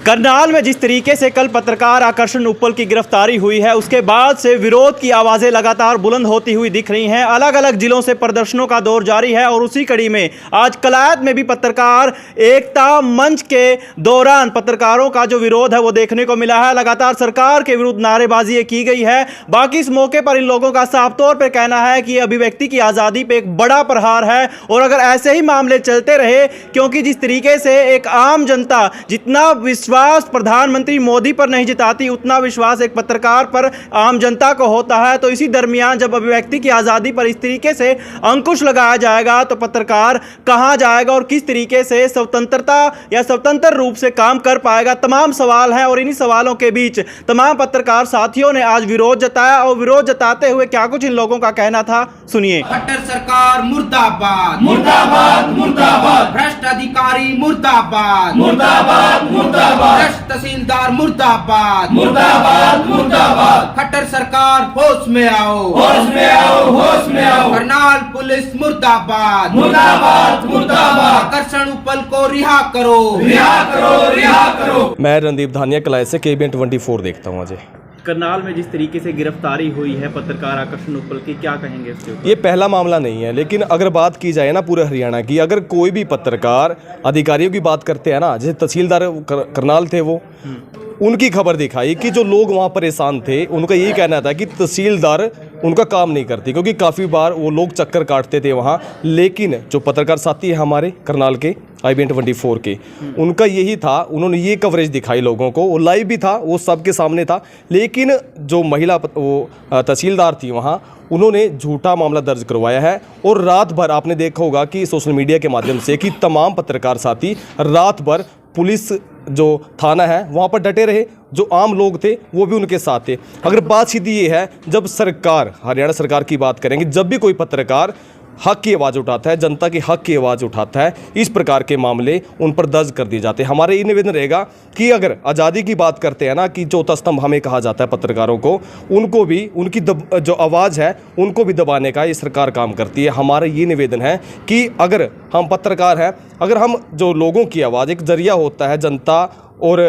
करनाल में जिस तरीके से कल पत्रकार आकर्षण उप्पल की गिरफ्तारी हुई है, उसके बाद से विरोध की आवाज़ें लगातार बुलंद होती हुई दिख रही हैं। अलग अलग जिलों से प्रदर्शनों का दौर जारी है और उसी कड़ी में आज कलायत में भी पत्रकार एकता मंच के दौरान पत्रकारों का जो विरोध है वो देखने को मिला है। लगातार सरकार के विरुद्ध नारेबाजी की गई है। बाकी इस मौके पर इन लोगों का साफ तौर पर कहना है कि अभिव्यक्ति की आज़ादी पर एक बड़ा प्रहार है और अगर ऐसे ही मामले चलते रहे, क्योंकि जिस तरीके से एक आम जनता जितना विश्वास प्रधानमंत्री मोदी पर नहीं जताती, उतना विश्वास एक पत्रकार पर आम जनता को होता है। तो इसी दरमियान जब अभिव्यक्ति की आज़ादी पर इस तरीके से अंकुश लगाया जाएगा तो पत्रकार कहां जाएगा और किस तरीके से स्वतंत्रता या स्वतंत्र रूप से काम कर पाएगा, तमाम सवाल हैं। और इन्हीं सवालों के बीच तमाम पत्रकार साथियों ने आज विरोध जताया और विरोध जताते हुए क्या कुछ इन लोगों का कहना था, सुनिए। खट्टर सरकार मुर्दाबाद, मुर्दाबाद मुर्दाबाद, भ्रष्ट अधिकारी मुर्दाबाद, मुर्दाबाद मुर्दाबाद, भ्रष्ट तहसीलदार मुर्दाबाद, मुर्दाबाद मुर्दाबाद, खट्टर सरकार होश में आओ, होश में आओ, होश में आओ, करनाल पुलिस मुर्दाबाद, मुर्दाबाद मुर्दाबाद, आकर्षण उप्पल को रिहा करो, रिहा करो, रिहा करो। मैं रणदीप धानिया कलायत से KBN 24 देखता हूँ। अजय, करनाल में जिस तरीके से गिरफ्तारी हुई है पत्रकार आकर्षण उप्पल की, क्या कहेंगे इसके ऊपर? ये पहला मामला नहीं है, लेकिन अगर बात की जाए ना पूरे हरियाणा की, अगर कोई भी पत्रकार अधिकारियों की बात करते हैं ना, जैसे तहसीलदार करनाल थे, वो उनकी खबर दिखाई कि जो लोग वहाँ परेशान थे, उनका यही कहना था कि तहसीलदार उनका काम नहीं करती, क्योंकि काफ़ी बार वो लोग चक्कर काटते थे वहाँ। लेकिन जो पत्रकार साथी है हमारे करनाल के IBN 24 के, उनका यही था, उन्होंने ये कवरेज दिखाई लोगों को, वो लाइव भी था, वो सबके सामने था। लेकिन जो महिला वो तहसीलदार थी वहाँ, उन्होंने झूठा मामला दर्ज करवाया है। और रात भर आपने देखा होगा कि सोशल मीडिया के माध्यम से कि तमाम पत्रकार साथी रात भर पुलिस जो थाना है वहाँ पर डटे रहे, जो आम लोग थे वो भी उनके साथ थे। अगर बात सीधी ये है, जब सरकार, हरियाणा सरकार की बात करेंगे, जब भी कोई पत्रकार हक की आवाज़ उठाता है, जनता की हक की आवाज़ उठाता है, इस प्रकार के मामले उन पर दर्ज कर दिए जाते हैं। हमारे ये निवेदन रहेगा कि अगर आज़ादी की बात करते हैं ना, कि चौथा स्तंभ हमें कहा जाता है पत्रकारों को, उनको भी उनकी जो आवाज़ है उनको भी दबाने का ये सरकार काम करती है। हमारा ये निवेदन है कि अगर हम पत्रकार हैं, अगर हम जो लोगों की आवाज़, एक जरिया होता है जनता और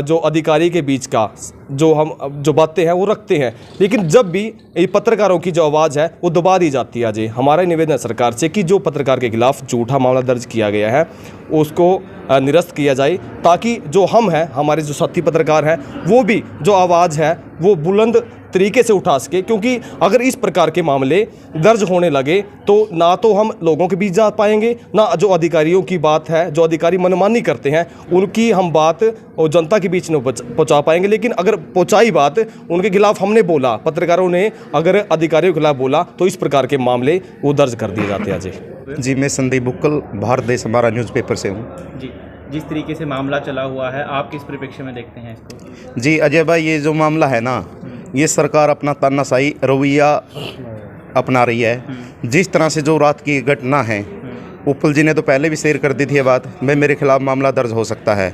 जो अधिकारी के बीच का, जो हम जो बातें हैं वो रखते हैं, लेकिन जब भी ये पत्रकारों की जो आवाज़ है वो दबा दी जाती है। जी, हमारा निवेदन है सरकार से कि जो पत्रकार के खिलाफ झूठा मामला दर्ज किया गया है उसको निरस्त किया जाए, ताकि जो हम हैं, हमारे जो साथी पत्रकार हैं, वो भी जो आवाज़ है वो बुलंद तरीके से उठा सके। क्योंकि अगर इस प्रकार के मामले दर्ज होने लगे तो ना तो हम लोगों के बीच जा पाएंगे, ना जो अधिकारियों की बात है, जो अधिकारी मनमानी करते हैं, उनकी हम बात और जनता के बीच नहीं पहुंचा पाएंगे। लेकिन अगर पहुंचाई बात, उनके खिलाफ हमने बोला, पत्रकारों ने अगर अधिकारियों के खिलाफ बोला, तो इस प्रकार के मामले वो दर्ज कर दिए जाते हैं। जी, मैं संदीप बुक्कल, भारत देश हमारा न्यूज़पेपर से हूँ। जी, जिस तरीके से मामला चला हुआ है, आप किस परिप्रेक्ष्य में देखते हैं इसको? जी अजय भाई, ये जो मामला है ना, ये सरकार अपना तानाशाही रवैया अपना रही है। जिस तरह से जो रात की घटना है, उप्पल जी ने तो पहले भी शेयर कर दी थी ये बात, मेरे खिलाफ मामला दर्ज हो सकता है।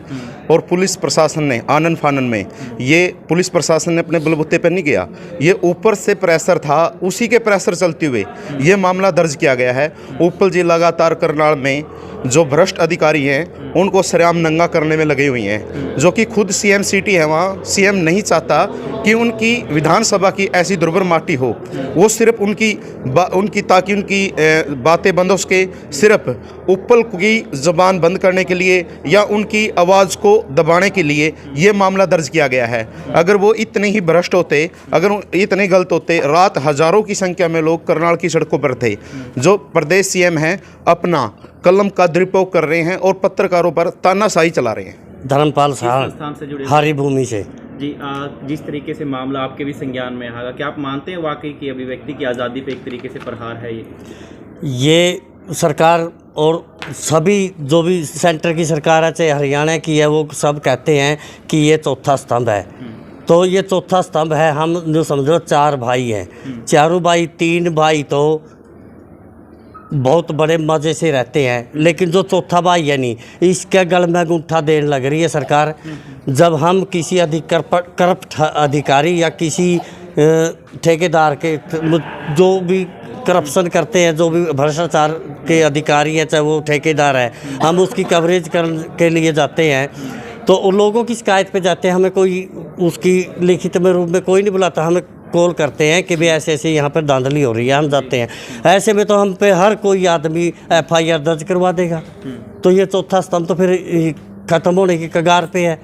और पुलिस प्रशासन ने आनन फानन में, ये पुलिस प्रशासन ने अपने बलबूते पर नहीं किया, ये ऊपर से प्रेशर था, उसी के प्रेशर चलते हुए ये मामला दर्ज किया गया है। उप्पल जी लगातार करनाल में जो भ्रष्ट अधिकारी हैं उनको सरेआम नंगा करने में लगे हुई हैं, जो कि खुद CM सिटी है, वहाँ CM नहीं चाहता कि उनकी विधानसभा की ऐसी दुर्भर माटी हो। वो सिर्फ उनकी ताकि उनकी बातें बंद हो सके, सिर्फ उप्पल की ज़बान बंद करने के लिए या उनकी आवाज़ को दबाने के लिए ये मामला दर्ज किया गया है। अगर वो इतने ही भ्रष्ट होते, अगर इतने गलत होते, रात हज़ारों की संख्या में लोग करनाल की सड़कों पर थे। जो प्रदेश CM हैं अपना कलम का दुरुपयोग कर रहे हैं और पत्रकारों पर तानाशाही चला रहे हैं। धर्मपाल साहब, हरी भूमि से। जी, जिस तरीके से मामला आपके भी संज्ञान में आएगा, क्या आप मानते हैं वाकई की अभिव्यक्ति की आज़ादी पे एक तरीके से प्रहार है ये सरकार और सभी जो भी सेंटर की सरकार है, चाहे हरियाणा की है, वो सब कहते हैं कि ये चौथा स्तंभ है। तो ये चौथा स्तंभ है। हम जो समझो 4 भाई हैं, चारों भाई, 3 भाई तो बहुत बड़े मज़े से रहते हैं, लेकिन जो चौथा भाई है नहीं, इसके गल में अंगूठा देने लग रही है सरकार। जब हम किसी करप्ट अधिकारी या किसी ठेकेदार के जो भी करप्शन करते हैं, जो भी भ्रष्टाचार के अधिकारी हैं, चाहे वो ठेकेदार है, हम उसकी कवरेज के लिए जाते हैं तो उन लोगों की शिकायत पे जाते हैं, हमें कोई उसकी लिखित में रूप में कोई नहीं बुलाता, हमें कॉल करते हैं कि भाई ऐसे ऐसे यहाँ पर धांधली हो रही है, हम जाते हैं। ऐसे में तो हम पे हर कोई आदमी FIR दर्ज करवा देगा। तो ये चौथा स्तंभ तो फिर ख़त्म होने की कगार पे है।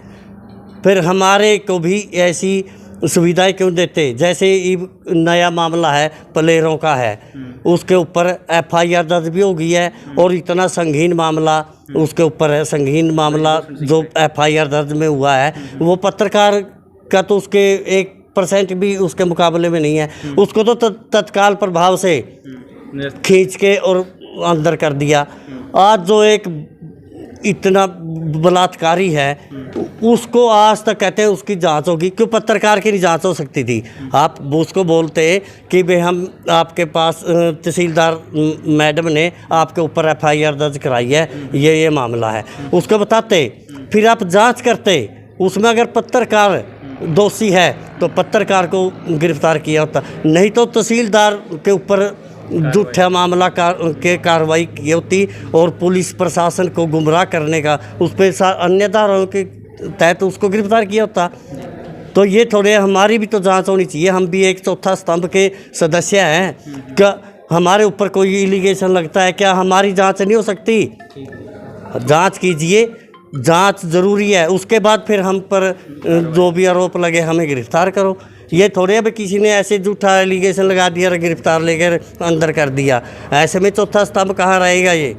फिर हमारे को भी ऐसी सुविधाएं क्यों देते? जैसे ये नया मामला है प्लेयरों का है, उसके ऊपर FIR दर्ज भी हो गई है और इतना संगीन मामला उसके ऊपर है। संगीन मामला जो FIR दर्ज में हुआ है वो पत्रकार का तो उसके 1% भी उसके मुकाबले में नहीं है। उसको तो तत्काल प्रभाव से खींच के और अंदर कर दिया। आज जो एक इतना बलात्कारी है उसको आज तक कहते हैं उसकी जांच होगी, क्यों पत्रकार की नहीं जांच हो सकती थी? आप उसको बोलते कि भाई हम आपके पास तहसीलदार मैडम ने आपके ऊपर FIR दर्ज कराई है, ये मामला है, उसको बताते, फिर आप जांच करते, उसमें अगर पत्रकार दोषी है तो पत्रकार को गिरफ्तार किया होता, नहीं तो तहसीलदार के ऊपर झूठा मामला के कार्रवाई की होती और पुलिस प्रशासन को गुमराह करने का उस पर अन्य धाराओं के तहत उसको गिरफ्तार किया होता। तो ये थोड़े हमारी भी तो जांच होनी चाहिए। हम भी एक चौथा स्तंभ के सदस्य हैं, क्या हमारे ऊपर कोई एलिगेशन लगता है, क्या हमारी जांच नहीं हो सकती? जांच कीजिए, जांच ज़रूरी है, उसके बाद फिर हम पर जो भी आरोप लगे हमें गिरफ्तार करो। ये थोड़े अब किसी ने ऐसे झूठा एलिगेशन लगा दिया और गिरफ्तार लेकर अंदर कर दिया। ऐसे में चौथा स्तंभ कहाँ रहेगा ये?